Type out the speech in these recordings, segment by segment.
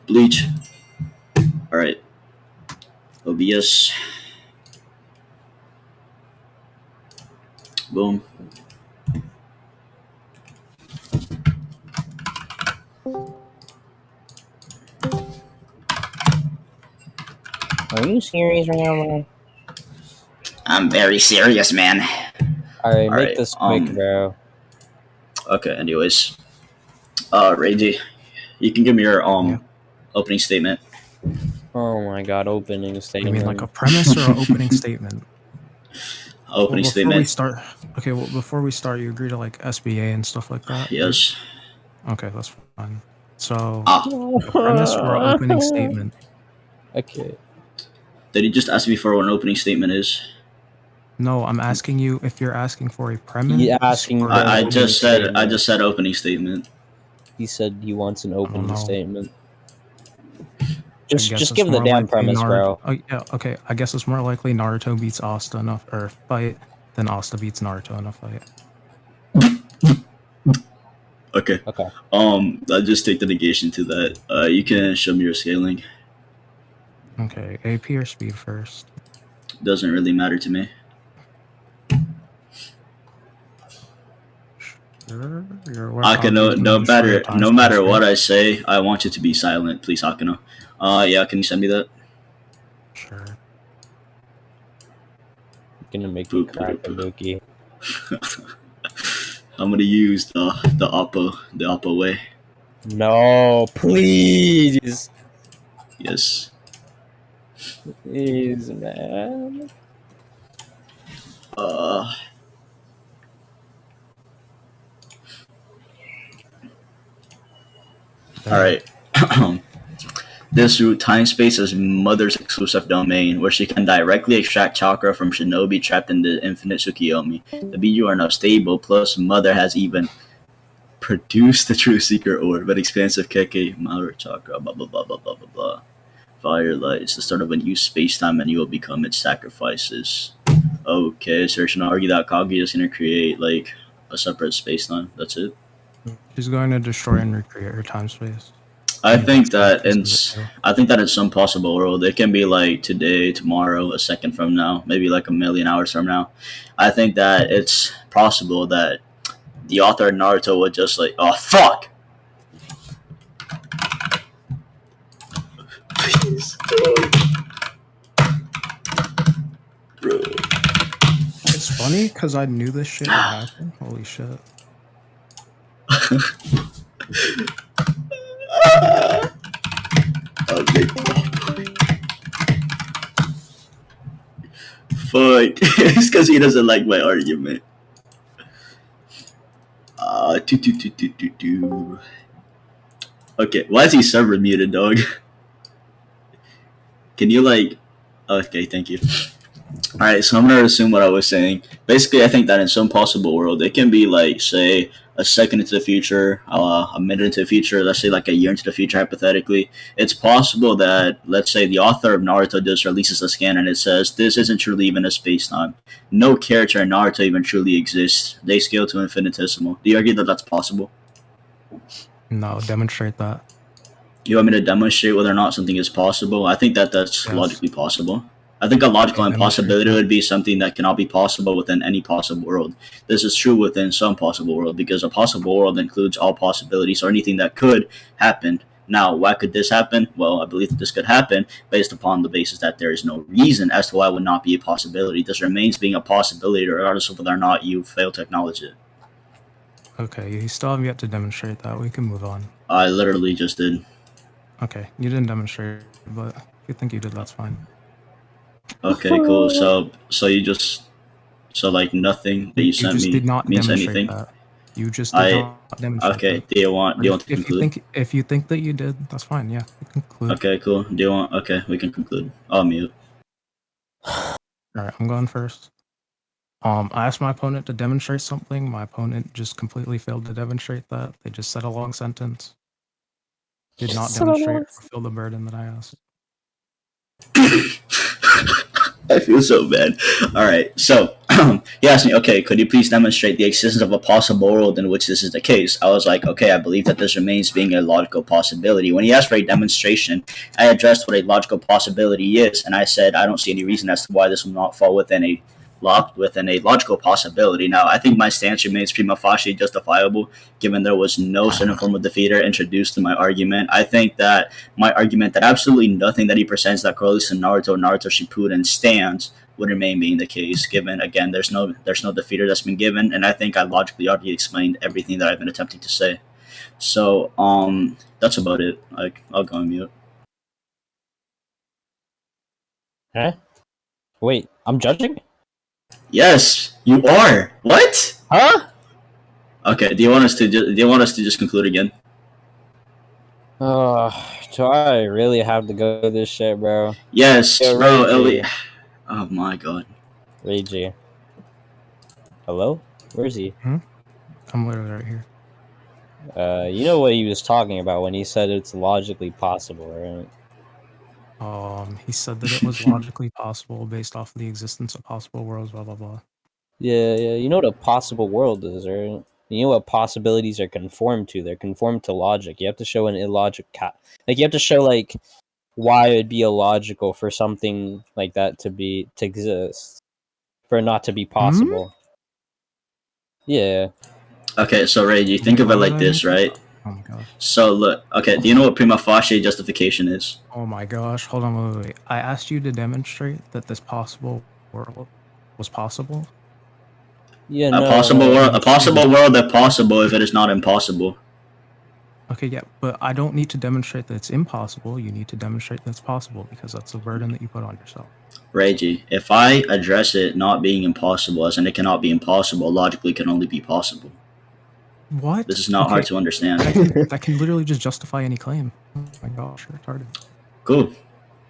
Bleach. All right. OBS. Boom. Are you serious right now, man? I'm very serious, man. Alright, make this quick, bro. Okay, anyways. Reiji, you can give me your opening statement. Oh my god, opening statement. You mean like a premise or an opening statement? Opening statement. Before we start, you agree to like SBA and stuff like that? Yes. Okay, that's fine. So, a premise or an opening statement? Okay. Did you just ask me for what an opening statement is? No, I'm asking you if you're asking for a premise. He asking for I just said opening statement. He said he wants an opening statement. Just give the damn premise, bro. Oh yeah, okay. I guess it's more likely Naruto beats Asta in a fight than Asta beats Naruto in a fight. Okay. I'll just take the negation to that. You can show me your scaling. Okay, AP or speed first? Doesn't really matter to me. Sure. Akano, no matter what I say, I want you to be silent, please, Akano. Yeah, can you send me that? Sure. I'm gonna make you cry, Fubuki. I'm gonna use the Oppo way. No, please. Yes. Please, man. Alright. This root time-space is Mother's exclusive domain, where she can directly extract chakra from shinobi trapped in the infinite Tsukiyomi. The Biju are now stable, plus Mother has even produced the true secret orb, an expansive keke, Mother chakra, blah blah blah blah blah blah blah. Firelight, it's the start of a new space-time and you will become its sacrifices. Okay, so you're gonna argue that Kagi is gonna create like a separate space-time, that's it? She's going to destroy and recreate her time-space. I think that in some possible world, it can be like today, tomorrow, a second from now, maybe like a million hours from now. I think that it's possible that the author of Naruto would just like, oh fuck! Please, bro. It's funny because I knew this shit would happen. Holy shit. Fuck. It's because he doesn't like my argument. Okay, why is he server muted, dog? Can you like... Okay, thank you. Alright, so I'm gonna assume what I was saying. Basically, I think that in some possible world, it can be like, say, a second into the future, a minute into the future, let's say like a year into the future, hypothetically. It's possible that, let's say, the author of Naruto just releases a scan and it says, this isn't truly even a space-time. No character in Naruto even truly exists. They scale to infinitesimal. Do you argue that that's possible? No, demonstrate that. You want me to demonstrate whether or not something is possible? I think that that's logically possible. I think a logical impossibility would be something that cannot be possible within any possible world. This is true within some possible world because a possible world includes all possibilities or anything that could happen. Now, why could this happen? Well, I believe that this could happen based upon the basis that there is no reason as to why it would not be a possibility. This remains being a possibility regardless of whether or not you fail to acknowledge it. Okay, you still have yet to demonstrate that. We can move on. I literally just did. Okay, you didn't demonstrate, but if you think you did, that's fine. Okay, cool. So you just... So like nothing that you sent me did not means anything. That. You just did not demonstrate. Okay, that. do you want to conclude? If you think that you did, that's fine. Yeah, we can conclude. Okay, cool. Do you want? Okay, we can conclude. I'll mute. All right, I'm going first. I asked my opponent to demonstrate something. My opponent just completely failed to demonstrate that. They just said a long sentence. Did not demonstrate or fulfill the burden that I asked. I feel so bad. All right, so he asked me, okay, could you please demonstrate the existence of a possible world in which this is the case? I was like, okay, I believe that this remains being a logical possibility. When he asked for a demonstration, I addressed what a logical possibility is, and I said I don't see any reason as to why this will not fall within a logical possibility. Now, I think my stance remains prima facie justifiable, given there was no certain form of defeater introduced to my argument. I think that my argument that absolutely nothing that he presents that correlates to Naruto Shippuden stands would remain being the case, given again there's no defeater that's been given, and I think I logically already explained everything that I've been attempting to say. So that's about it. Like, I'll go on mute. Huh? Wait, I'm judging? Yes, you are. What? Huh? Okay. Do you want us to just conclude again? Do I really have to go through this shit, bro? Yes, Yo, bro. Reiji. Oh my god. Reiji. Hello? Where is he? I'm literally right here. You know what he was talking about when he said it's logically possible, right? He said that it was logically possible based off of the existence of possible worlds, blah blah blah. Yeah. You know what a possible world is, right? You know what possibilities are conformed to? They're conformed to logic. You have to show an illogic you have to show like why it'd be illogical for something like that to exist, for it not to be possible. Yeah. Okay, so Ray, you think of it like this, right? Oh my gosh. So look, okay, do you know what prima facie justification is? Oh my gosh. Hold on, wait. I asked you to demonstrate that this possible world was possible. Yeah, A no. possible world if possible if it is not impossible. Okay, yeah, but I don't need to demonstrate that it's impossible. You need to demonstrate that it's possible because that's the burden that you put on yourself. Reiji, if I address it not being impossible, as in it cannot be impossible, logically can only be possible. What? This is not hard to understand. That can literally just justify any claim. Oh my gosh, you're retarded. Cool.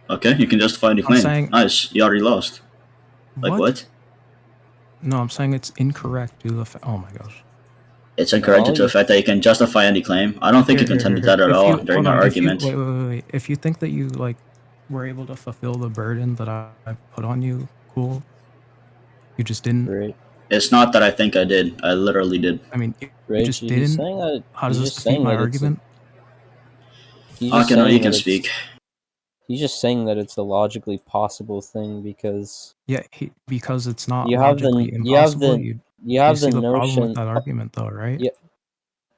Okay, you can justify any claim. saying- Nice. You already lost. Like what? No, I'm saying it's incorrect due to the fact. Oh my gosh. It's incorrect due to the fact that you can justify any claim. I don't think you contended that at all during our argument. Wait. If you think that you were able to fulfill the burden that I put on you, cool. You just didn't. Right. It's not that I think I did. I literally did. I mean, you just didn't. How does this defeat my argument? Akino, you can speak. He's just saying that it's a logically possible thing because because it's not you have logically impossible. You have the notion. Problem with that argument, though, right? Yeah.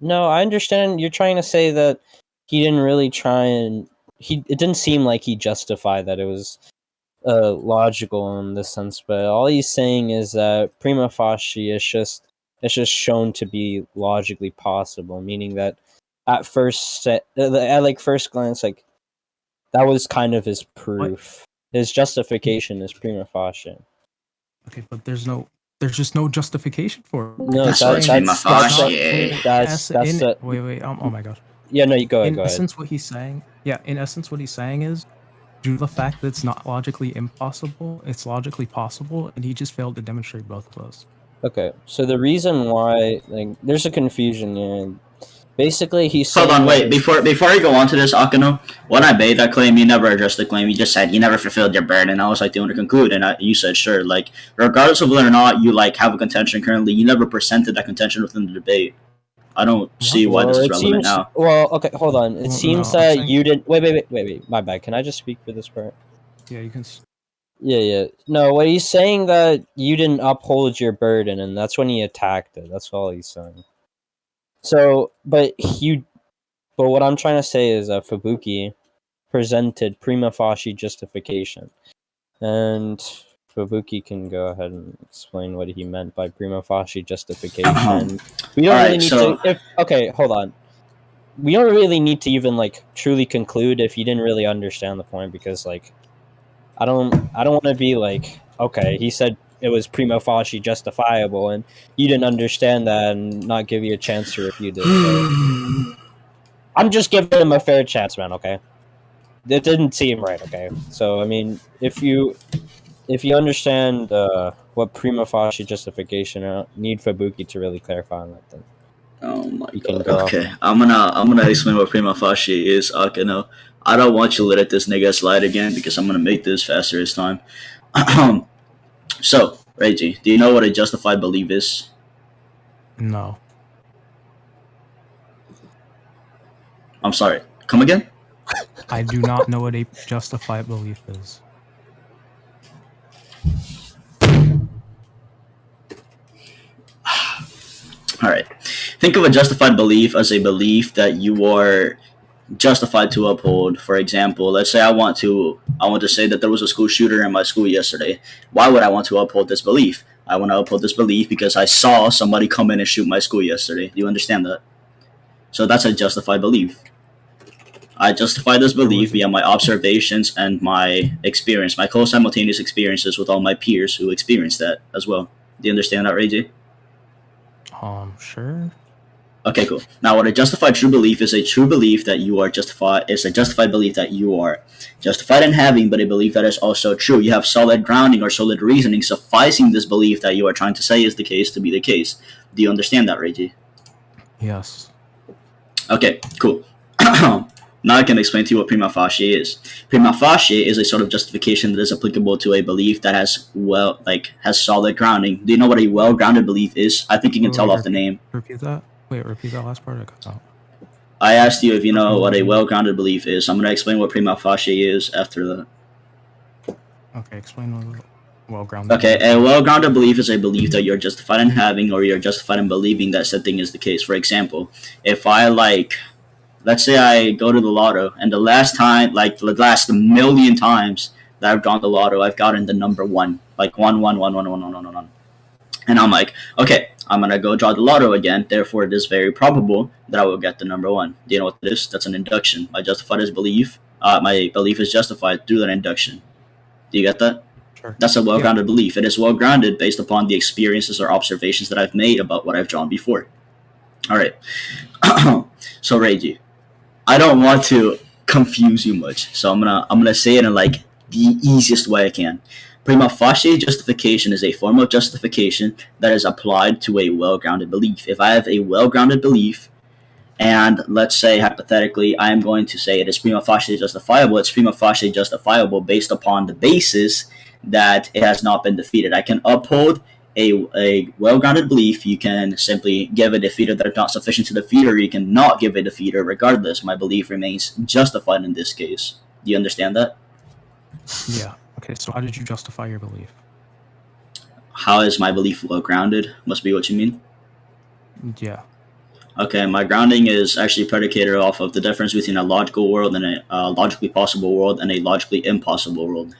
No, I understand. You're trying to say that he didn't really try and it didn't seem like he justified that it was logical in this sense, but all he's saying is that prima facie it's just shown to be logically possible, meaning that at first first glance, like that was kind of his proof. What? His justification is prima facie. Okay, but there's just no justification for it. No, that's prima facie. Wait. Oh my gosh. Yeah, no, you go ahead. In essence, what he's saying is, due to the fact that it's not logically impossible, it's logically possible, and he just failed to demonstrate both of those. Okay, so the reason why, there's a confusion here. Basically, he's saying... Hold on, wait. Before you go on to this, Akino, when I made that claim, you never addressed the claim. You just said you never fulfilled your burden. And I was like, do you want to conclude? And you said, sure. Like, regardless of whether or not you, have a contention currently, you never presented that contention within the debate. I don't see why this is relevant now. Well, okay, hold on. It seems that you didn't... Wait. My bad. Can I just speak for this part? Yeah, you can... Yeah. No, what he's saying that you didn't uphold your burden, and that's when he attacked it. That's all he's saying. So, but what I'm trying to say is that Fubuki presented prima facie justification, and Fubuki can go ahead and explain what he meant by prima facie justification. We don't really need to. Okay, hold on. We don't really need to even truly conclude if you didn't really understand the point, because I don't want to be okay, he said it was prima facie justifiable, and you didn't understand that and not give you a chance to refute it. So I'm just giving him a fair chance, man, okay? It didn't seem right, okay? So, I mean, if you understand what prima facie justification, need Fubuki to really clarify on that, then. Oh my god. Okay, I'm gonna explain what prima facie is, Akino. I don't want you to let this nigga slide again because I'm gonna make this faster this time. So, Reiji, do you know what a justified belief is? No. I'm sorry. Come again? I do not know what a justified belief is. All right. Think of a justified belief as a belief that you are justified to uphold. For example, let's say I want to say that there was a school shooter in my school yesterday. Why would I want to uphold this belief? I want to uphold this belief because I saw somebody come in and shoot my school yesterday. Do you understand that? So that's a justified belief. I justify this belief via my observations and my experience, my close simultaneous experiences with all my peers who experienced that as well. Do you understand that, Reiji? Sure. Okay, cool. Now, what a justified true belief is a true belief that you are justified. It's a justified belief that you are justified in having, but a belief that is also true. You have solid grounding or solid reasoning sufficing this belief that you are trying to say is the case to be the case. Do you understand that, Reiji? Yes. Okay, cool. Now I can explain to you what prima facie is. Prima facie is a sort of justification that is applicable to a belief that has has solid grounding. Do you know what a well-grounded belief is? I think you can tell off the name. Repeat that. Wait, repeat that last part. I cut out. I asked you if you know what a well-grounded belief is. I'm going to explain what prima facie is after that. Okay, explain what well-grounded. Okay, a well-grounded belief is a belief that you're justified in having or you're justified in believing that said thing is the case. For example, if I let's say I go to the lotto and the last million times that I've drawn the lotto, I've gotten the number one, like one, one, one, one, one, one, one, one, one. And I'm like, okay, I'm going to go draw the lotto again. Therefore, it is very probable that I will get the number one. Do you know what it is? That's an induction. I justified his belief. My belief is justified through that induction. Do you get that? Sure. That's a well-grounded belief. It is well-grounded based upon the experiences or observations that I've made about what I've drawn before. All right. So, Reiji, I don't want to confuse you much, so I'm gonna say it in the easiest way I can. Prima facie justification is a form of justification that is applied to a well-grounded belief. If I have a well-grounded belief, and let's say hypothetically, I am going to say it is prima facie justifiable. It's prima facie justifiable based upon the basis that it has not been defeated. I can uphold a well-grounded belief. You can simply give a defeater that is not sufficient to defeat, or you can not give a defeater. Regardless, my belief remains justified in this case. Do you understand that? Yeah. Okay, so how did you justify your belief? How is my belief well-grounded? Must be what you mean? Yeah. Okay, my grounding is actually predicated off of the difference between a logical world and a logically possible world and a logically impossible world.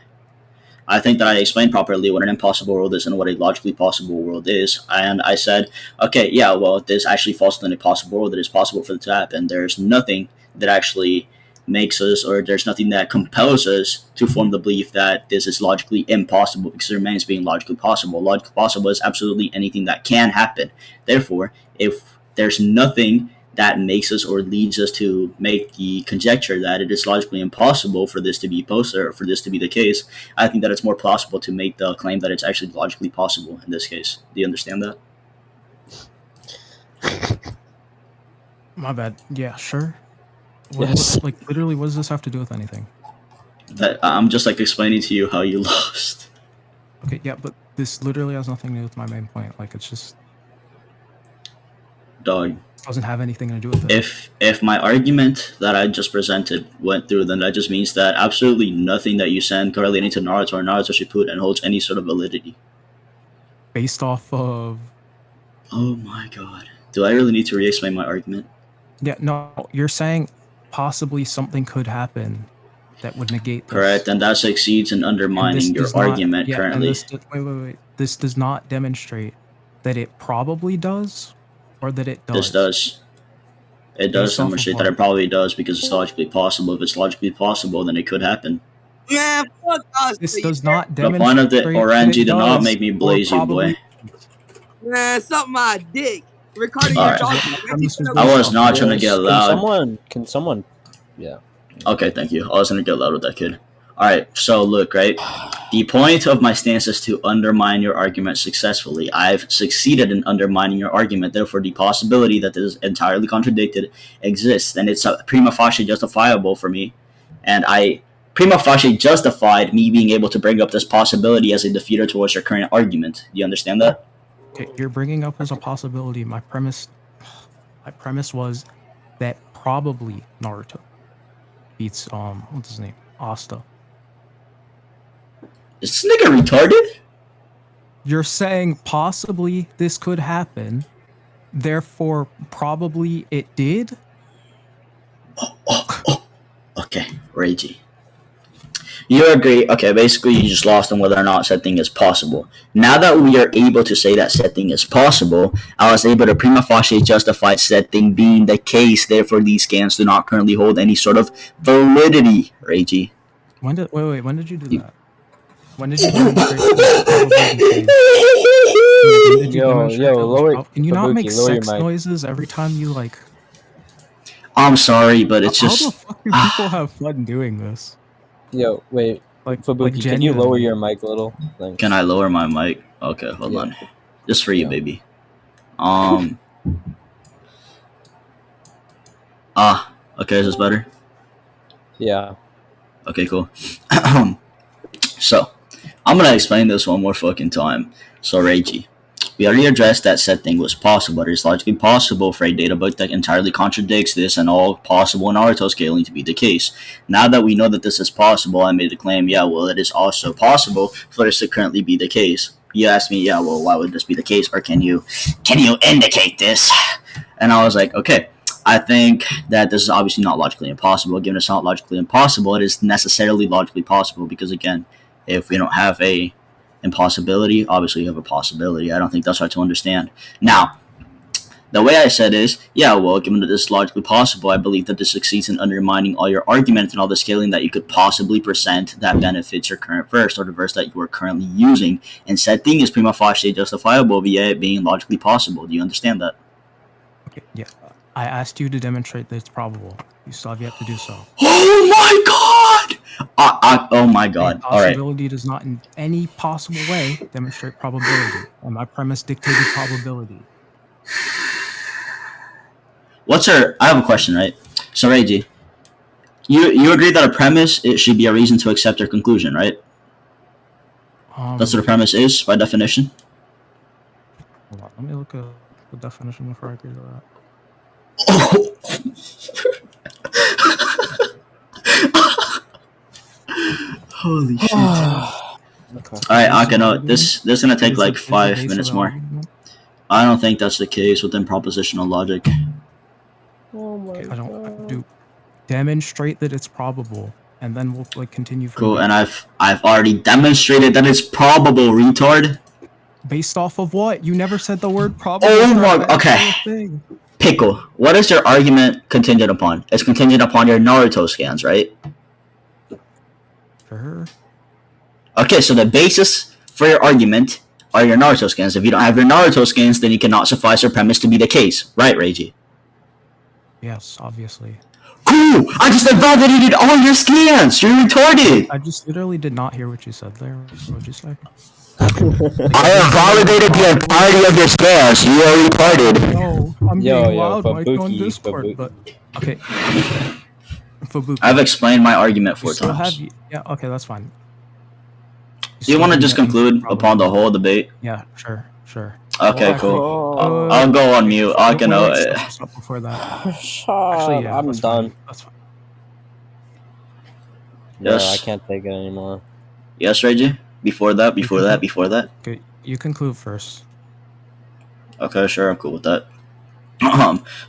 I think that I explained properly what an impossible world is and what a logically possible world is. And I said, okay, yeah, well, this actually falls within a possible world. It is possible for it to happen. There's nothing that actually makes us, or there's nothing that compels us to form the belief that this is logically impossible, because it remains being logically possible. Logically possible is absolutely anything that can happen. Therefore, if there's nothing that makes us or leads us to make the conjecture that it is logically impossible for this to be posted or for this to be the case, I think that it's more plausible to make the claim that it's actually logically possible in this case. Do you understand that? My bad. Yeah, sure. Yes. Literally, what does this have to do with anything? That I'm just explaining to you how you lost. Okay, yeah, but this literally has nothing to do with my main point. It's just Dog. Doesn't have anything to do with it. If my argument that I just presented went through, then that just means that absolutely nothing that you said correlating to Naruto or Naruto Shippuden holds any sort of validity. Based off of... Oh my god. Do I really need to re-explain my argument? Yeah, no, you're saying possibly something could happen that would negate this. Correct, and that succeeds in undermining your argument currently. Wait. This does not demonstrate that it probably does, or that it does. This does. It does demonstrate that it probably does, because it's logically possible. If it's logically possible, then it could happen. Man, fuck us. This does not The demonstrate. point of the Orange did not make me blaze you, boy. Man, suck my dick. Ricardo, All right. I was not trying to get loud. Can someone? Yeah. Okay, thank you. I was gonna get loud with that kid. Alright, so look, right? The point of my stance is to undermine your argument successfully. I've succeeded in undermining your argument, therefore the possibility that this is entirely contradicted exists, and it's prima facie justifiable for me. And I prima facie justified me being able to bring up this possibility as a defeater towards your current argument. Do you understand that? Okay, you're bringing up as a possibility. My premise was that probably Naruto beats what's his name? Asta. Is this nigga retarded? You're saying possibly this could happen, therefore probably it did? Okay, Reiji. You agree. Okay, basically you just lost on whether or not said thing is possible. Now that we are able to say that said thing is possible, I was able to prima facie justify said thing being the case. Therefore, these scans do not currently hold any sort of validity, Reiji. When did you do that? When did you demonstrate that probably the case? Lower. Can you not Fubuki, make lower your sex mic. noises every time you like? I'm sorry, but it's How the just fuck do people have fun doing this? Yo, wait. Like Fubuki, can you lower your mic a little? Thanks. Can I lower my mic? Okay, hold on. Just for you, baby. Okay, is this better? Yeah. Okay, cool. So, I'm gonna explain this one more fucking time. So, Reiji, we already addressed that said thing was possible. It is logically possible for a data book that entirely contradicts this and all possible Naruto scaling to be the case. Now that we know that this is possible, I made the claim, yeah, well, it is also possible for this to currently be the case. You asked me, yeah, well, why would this be the case, or can you indicate this? And I was like, okay, I think that this is obviously not logically impossible. Given it's not logically impossible, it is necessarily logically possible because, again, if we don't have a impossibility, obviously you have a possibility. I don't think that's hard to understand. Now, the way I said is, yeah, well, given that this is logically possible, I believe that this succeeds in undermining all your arguments and all the scaling that you could possibly present that benefits your current verse or the verse that you are currently using. And said thing is prima facie justifiable via it being logically possible. Do you understand that? Okay, yeah. I asked you to demonstrate that it's probable. You still have yet to do so. Oh my god! Oh my god. All right. Possibility does not in any possible way demonstrate probability. And my premise dictated probability. I have a question, right? So, Reiji, you agree that a premise, it should be a reason to accept your conclusion, right? That's what a premise is, by definition? Hold on, let me look at the definition before I agree to that. Holy shit. Alright, Akano, this is gonna take like 5 minutes more. I don't think that's the case within propositional logic. I don't do demonstrate that it's probable, and then we'll like continue from Cool, there. and I've already demonstrated that it's probable, retard. Based off of what? You never said the word probable. Oh my, okay. Pickle, what is your argument contingent upon? It's contingent upon your Naruto scans, right? Sure. Okay, so the basis for your argument are your Naruto scans. If you don't have your Naruto scans, then you cannot suffice your premise to be the case. Right, Reiji? Yes, obviously. Cool! I just invalidated all your scans! You're retarded! I just literally did not hear what you said there. What did you say? I invalidated the entirety of your scans. You are retarded. No, I'm being loud Mike on Discord, but okay. Fubuki. I've explained my argument 4 times. Yeah, okay, that's fine. Do you want to just conclude upon the whole debate? Yeah, sure. Okay, cool. I'll go on mute. I can know it. Before that. Actually, yeah, I'm done. That's fine. Yes. Yeah, I can't take it anymore. Yes, Reiji? Before that? Okay, you conclude first. Okay, sure, I'm cool with that.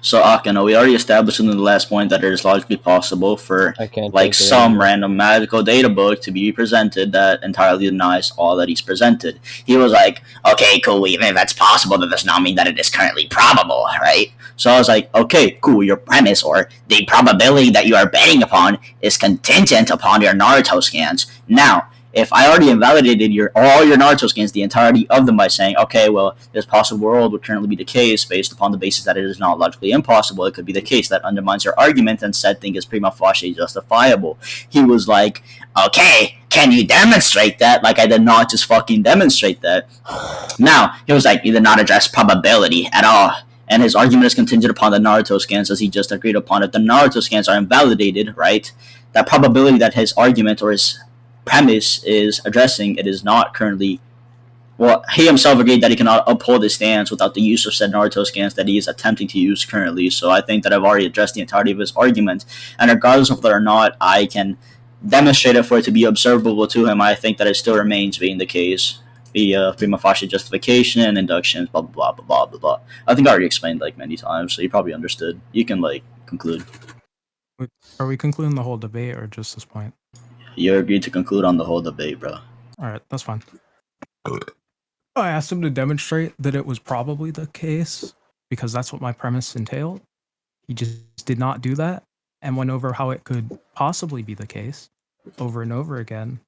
So Akano, we already established in the last point that it is logically possible for like some random magical data book to be presented that entirely denies all that he's presented. He was like, okay, cool, even if that's possible, that does not mean that it is currently probable, right? So I was like, okay, cool, your premise or the probability that you are betting upon is contingent upon your Naruto scans. Now, if I already invalidated all your Naruto scans, the entirety of them, by saying, okay, well, this possible world would currently be the case based upon the basis that it is not logically impossible, it could be the case, that undermines your argument and said thing is prima facie justifiable. He was like, okay, can you demonstrate that? Like, I did not just fucking demonstrate that. Now, he was like, you did not address probability at all. And his argument is contingent upon the Naruto scans, as he just agreed upon. If the Naruto scans are invalidated, right, that probability that his argument or his premise is addressing, it is not currently. Well, he himself agreed that he cannot uphold his stance without the use of said Naruto stance that he is attempting to use currently. So I think that I've already addressed the entirety of his argument, and regardless of whether or not I can demonstrate it for it to be observable to him, I think that it still remains being the case via prima facie justification and inductions, blah blah blah blah blah blah. I think I already explained like many times, so you probably understood. You can like conclude. Are we concluding the whole debate or just this point? You agreed to conclude on the whole debate, bro. All right, that's fine. I asked him to demonstrate that it was probably the case because that's what my premise entailed. He just did not do that and went over how it could possibly be the case over and over again,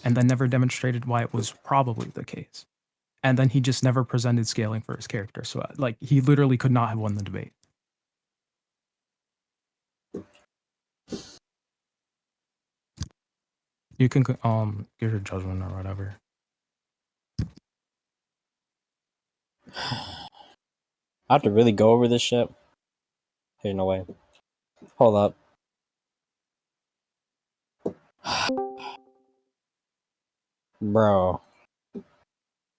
and then never demonstrated why it was probably the case. And then he just never presented scaling for his character. So like he literally could not have won the debate. You can give your judgment or whatever. I have to really go over this shit. There's no way. Hold up. Bro.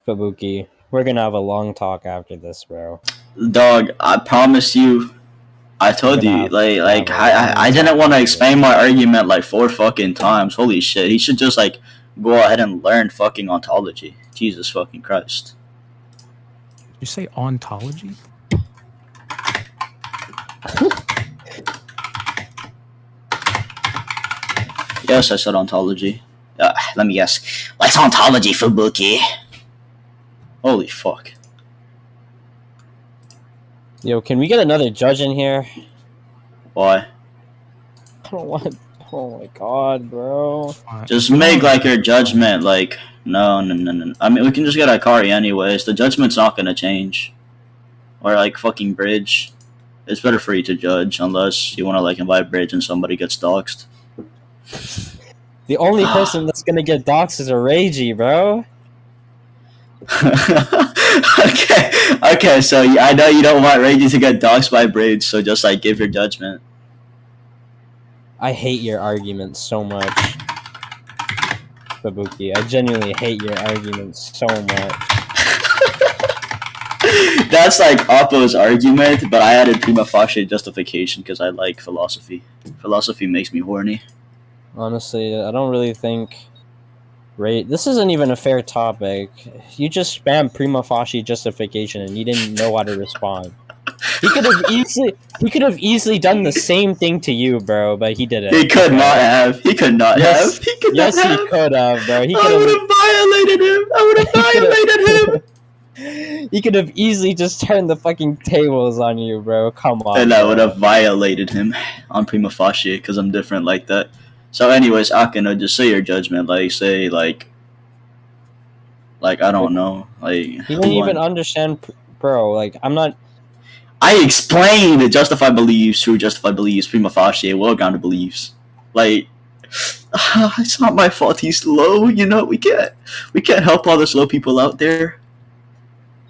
Fubuki. We're gonna have a long talk after this, bro. Dog, I promise you. I told you, I didn't want to explain my argument like 4 fucking times. Holy shit, he should just like go ahead and learn fucking ontology. Jesus fucking Christ. Did you say ontology? Yes, I said ontology. Let me guess. What's ontology, Fubuki? Holy fuck. Yo, can we get another judge in here? Why? I don't want. Oh my god, bro. Just make like your judgment like no. I mean, we can just get Akari anyways. The judgment's not gonna change. Or like fucking Bridge. It's better for you to judge unless you want to like invite Bridge and somebody gets doxxed. The only person that's gonna get doxxed is a Reiji, bro. Okay. So I know you don't want Reiji to get doxxed by Bridge, so just like give your judgment. I hate your argument so much, Fubuki. I genuinely hate your argument so much. That's like Oppo's argument, but I added prima facie justification because I like philosophy. Philosophy makes me horny. Honestly, I don't really think. This isn't even a fair topic. You just spammed prima facie justification and you didn't know how to respond. He could have easily done the same thing to you, bro, but he didn't. He could not have. He could not have. He could yes, not he have. could have, bro. He I would have violated him. I would have violated him. He could have easily just turned the fucking tables on you, bro. Come on. And I would have violated him on prima facie because I'm different like that. So, anyways, Akino, just say your judgment. Like, say, like I don't know. Like, he didn't even understand, bro. Like, I'm not. I explained the justified beliefs, true justified beliefs, prima facie, well-grounded beliefs. Like, it's not my fault he's slow. You know, we can't help all the slow people out there.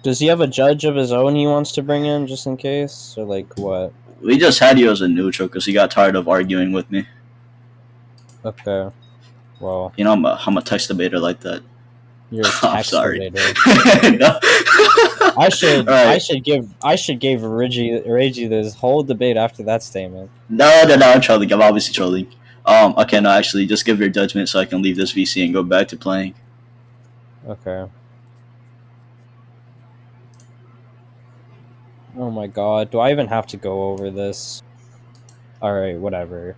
Does he have a judge of his own he wants to bring in just in case, or like what? We just had you as a neutral because he got tired of arguing with me. Okay. Well, you know, I'm a text debater like that. You're a text debater. No. I should Right. I should give Reiji this whole debate after that statement. No, I'm trolling. I'm obviously trolling. Okay, no, actually, just give your judgment so I can leave this VC and go back to playing. Okay. Oh my god, do I even have to go over this? Alright, whatever.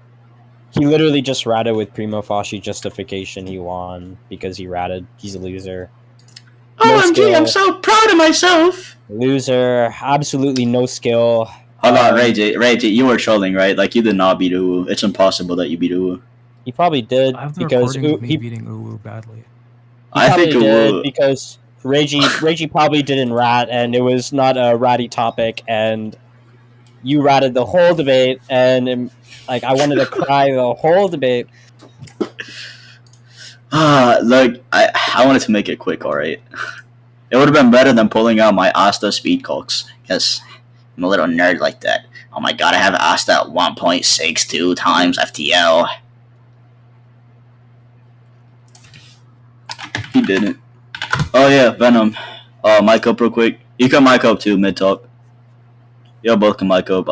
He literally just ratted with prima facie justification he won because he ratted. He's a loser. OMG, I'm so proud of myself! Loser, absolutely no skill. Hold on, Reiji, you were trolling, right? Like, you did not beat Uwu. It's impossible that you beat Uwu. He probably did I have the because recording of me beating Uwu badly. I think Uwu did because Reiji probably didn't rat, and it was not a ratty topic, and you ratted the whole debate, and like I wanted to cry the whole debate. Look, I wanted to make it quick, alright? It would have been better than pulling out my Asta speed calcs. Yes, I'm a little nerd like that. Oh my god, I have Asta at 1.62 times FTL. he didn't. Oh yeah, Venom. Mic up real quick. You can mic up too, mid talk. Y'all both can mic up.